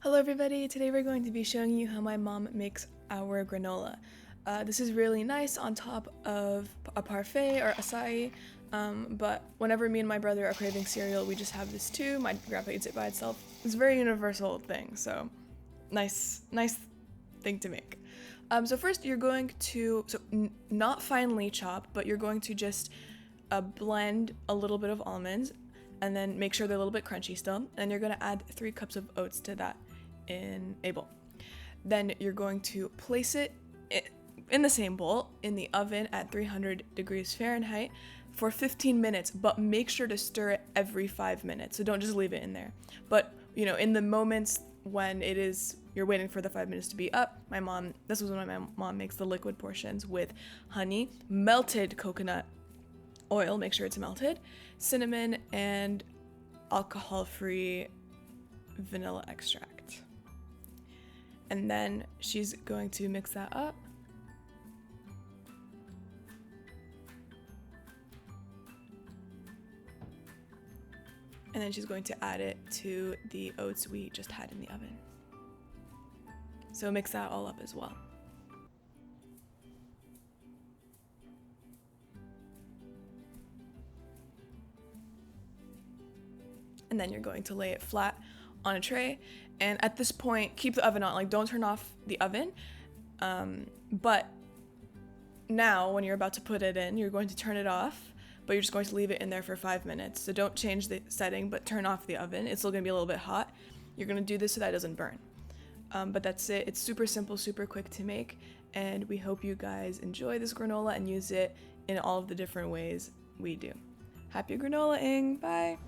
Hello everybody, today we're going to be showing you how my mom makes our granola. This is really nice on top of a parfait or acai, but whenever me and my brother are craving cereal, we just have this too. My grandpa eats it by itself. It's a very universal thing, so nice thing to make. So first you're going to, not finely chop, but you're going to just blend a little bit of almonds and then make sure they're a little bit crunchy still. And you're going to add 3 cups of oats to that in a bowl. Then you're going to place it in the same bowl in the oven at 300 degrees Fahrenheit for 15 minutes, but make sure to stir it every 5 minutes. So don't just leave it in there. But, in the moments when you're waiting for the 5 minutes to be up, this was when my mom makes the liquid portions with honey, melted coconut oil, make sure it's melted, cinnamon, and alcohol-free vanilla extract. And then she's going to mix that up. And then she's going to add it to the oats we just had in the oven. So mix that all up as well. And then you're going to lay it flat on a tray, and at this point keep the oven on, like don't turn off the oven, but now when you're about to put it in, you're going to turn it off, but you're just going to leave it in there for 5 minutes. So don't change the setting, but turn off the oven. It's still going to be a little bit hot. You're going to do this so that it doesn't burn, but that's it. It's super simple, super quick to make, and we hope you guys enjoy this granola and use it in all of the different ways we do. Happy granola-ing! Bye!